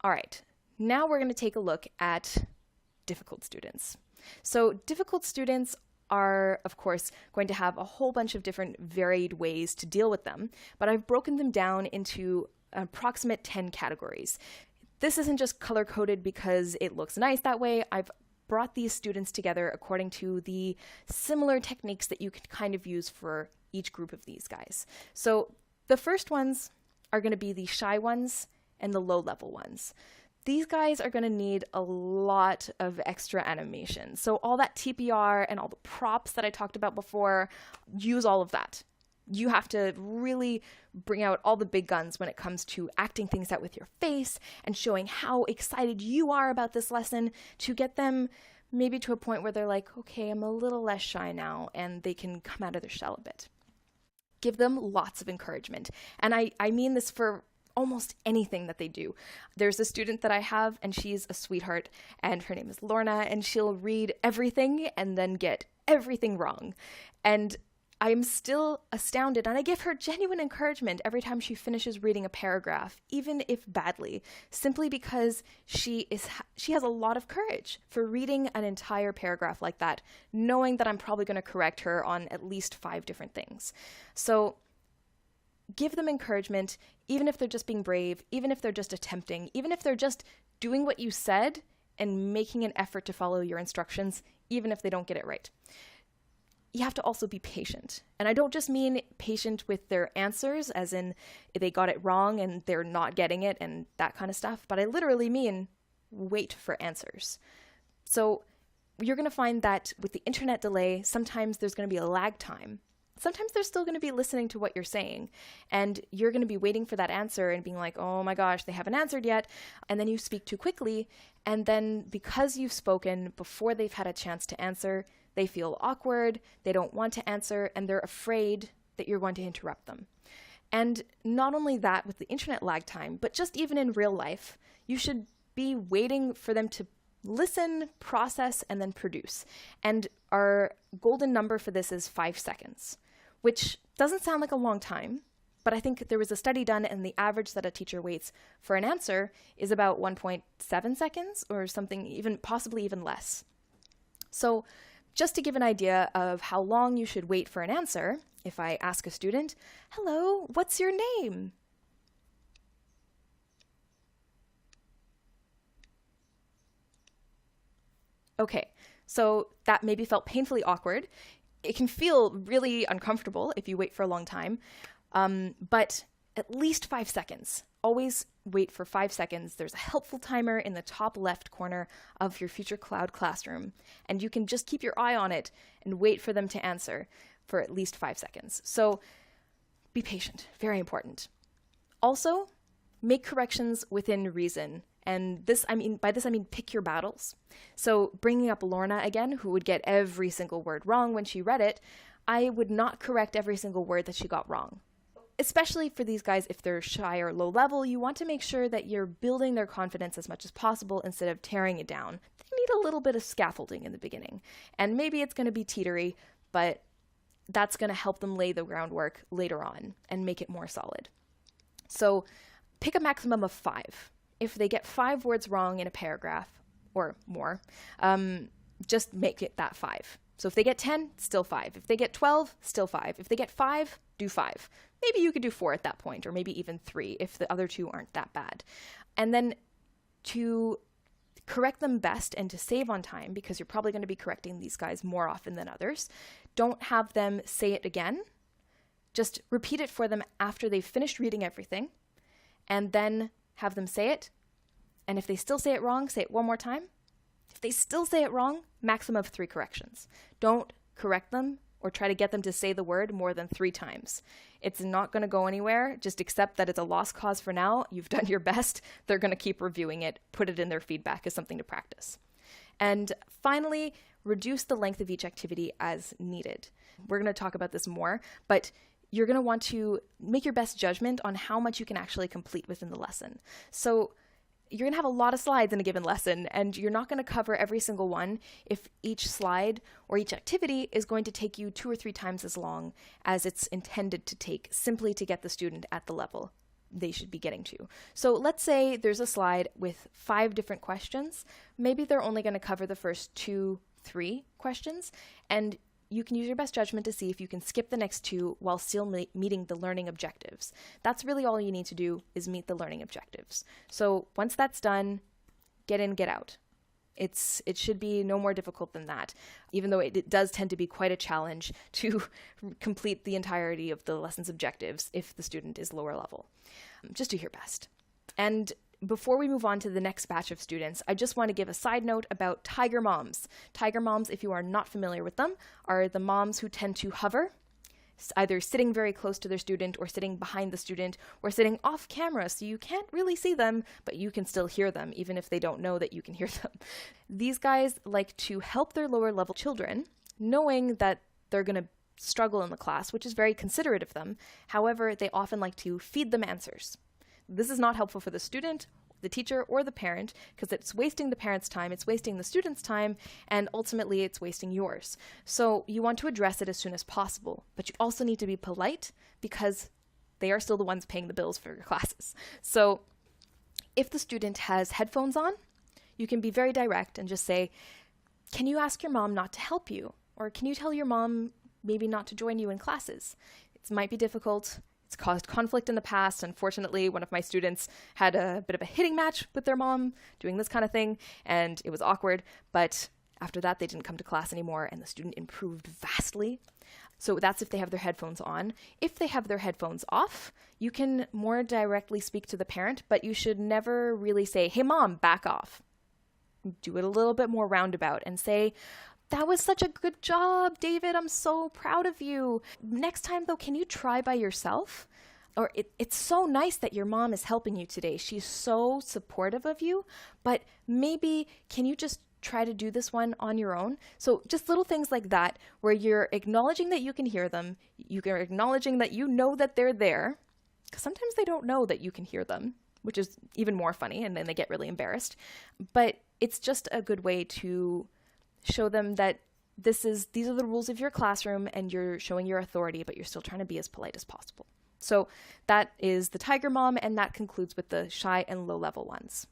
All right, now we're going to take a look at difficult students. So difficult students are, of course, going to have a whole bunch of different varied ways to deal with them, but I've broken them down into approximate 10 categories. This isn't just color-coded because it looks nice that way. I've brought these students together according to the similar techniques that you can kind of use for each group of these guys. So the first ones are going to be the shy ones and the low-level ones. These guys are going to need a lot of extra animation. So all that TPR and all the props that I talked about before, use all of that. You have to really bring out all the big guns when it comes to acting things out with your face and showing how excited you are about this lesson to get them maybe to a point where they're like, okay, I'm a little less shy now, and they can come out of their shell a bit. Give them lots of encouragement. And I mean this for almost anything that they do. There's a student that I have, and she's a sweetheart, and her name is Lorna, and she'll read everything and then get everything wrong. And I'm still astounded, and I give her genuine encouragement every time she finishes reading a paragraph, even if badly, simply because she has a lot of courage for reading an entire paragraph like that, knowing that I'm probably going to correct her on at least 5 different things. So give them encouragement, even if they're just being brave, even if they're just attempting, even if they're just doing what you said and making an effort to follow your instructions, even if they don't get it right. You have to also be patient. And I don't just mean patient with their answers, as in if they got it wrong and they're not getting it and that kind of stuff, but I literally mean wait for answers. So you're going to find that with the internet delay, sometimes there's going to be a lag time. Sometimes they're still going to be listening to what you're saying, and you're going to be waiting for that answer and being like, oh my gosh, they haven't answered yet, and then you speak too quickly, and then because you've spoken before they've had a chance to answer, they feel awkward, they don't want to answer, and they're afraid that you're going to interrupt them. And not only that with the internet lag time, but just even in real life, you should be waiting for them to listen, process, and then produce. And our golden number for this is 5 seconds, which doesn't sound like a long time, but I think there was a study done, and the average that a teacher waits for an answer is about 1.7 seconds or something, even possibly even less. So just to give an idea of how long you should wait for an answer, if I ask a student, hello, what's your name? Okay, so that maybe felt painfully awkward. It can feel really uncomfortable if you wait for a long time, but at least 5 seconds. Always wait for 5 seconds. There's a helpful timer in the top left corner of your Future Cloud classroom, and you can just keep your eye on it and wait for them to answer for at least 5 seconds. So be patient, very important. Also, make corrections within reason. And by this I mean pick your battles. So bringing up Lorna again, who would get every single word wrong when she read it, I would not correct every single word that she got wrong. Especially for these guys, if they're shy or low level, you want to make sure that you're building their confidence as much as possible instead of tearing it down. They need a little bit of scaffolding in the beginning. And maybe it's going to be teetery, but that's going to help them lay the groundwork later on and make it more solid. So pick a maximum of 5. If they get 5 words wrong in a paragraph or more, just make it that 5. So if they get 10, still 5. If they get 12, still 5. If they get 5, do 5. Maybe you could do 4 at that point, or maybe even 3 if the other 2 aren't that bad. And then to correct them best and to save on time, because you're probably going to be correcting these guys more often than others, don't have them say it again. Just repeat it for them after they've finished reading everything, and then have them say it. And if they still say it wrong, say it one more time. If they still say it wrong, maximum of 3 corrections. Don't correct them or try to get them to say the word more than 3 times. It's not going to go anywhere. Just accept that it's a lost cause for now. You've done your best. They're going to keep reviewing it, put it in their feedback as something to practice. And finally, reduce the length of each activity as needed. We're going to talk about this more, but you're going to want to make your best judgment on how much you can actually complete within the lesson. So you're going to have a lot of slides in a given lesson, and you're not going to cover every single one if each slide or each activity is going to take you 2 or 3 times as long as it's intended to take, simply to get the student at the level they should be getting to. So let's say there's a slide with 5 different questions. Maybe they're only going to cover the first 2, 3 questions, and you can use your best judgment to see if you can skip the next 2 while still meeting the learning objectives. That's really all you need to do, is meet the learning objectives. So once that's done, get in, get out. It should be no more difficult than that, even though it does tend to be quite a challenge to complete the entirety of the lesson's objectives if the student is lower level. Just do your best. And before we move on to the next batch of students, I just want to give a side note about Tiger Moms. Tiger Moms, if you are not familiar with them, are the moms who tend to hover, either sitting very close to their student or sitting behind the student or sitting off camera so you can't really see them, but you can still hear them even if they don't know that you can hear them. These guys like to help their lower level children, knowing that they're going to struggle in the class, which is very considerate of them. However, they often like to feed them answers. This is not helpful for the student, the teacher, or the parent, because it's wasting the parent's time, it's wasting the student's time, and ultimately it's wasting yours. So you want to address it as soon as possible, but you also need to be polite because they are still the ones paying the bills for your classes. So if the student has headphones on, you can be very direct and just say, can you ask your mom not to help you? Or can you tell your mom maybe not to join you in classes? It might be difficult. It's caused conflict in the past. Unfortunately, one of my students had a bit of a hitting match with their mom doing this kind of thing, and it was awkward. But after that, they didn't come to class anymore, and the student improved vastly. So that's if they have their headphones on. If they have their headphones off, you can more directly speak to the parent, but you should never really say, hey, mom, back off. Do it a little bit more roundabout and say, that was such a good job, David. I'm so proud of you. Next time, though, can you try by yourself? Or it's so nice that your mom is helping you today. She's so supportive of you, but maybe can you just try to do this one on your own? So just little things like that, where you're acknowledging that you can hear them, you're acknowledging that you know that they're there, because sometimes they don't know that you can hear them, which is even more funny, and then they get really embarrassed. But it's just a good way to show them that these are the rules of your classroom and you're showing your authority, but you're still trying to be as polite as possible. So that is the Tiger Mom, and that concludes with the shy and low level ones.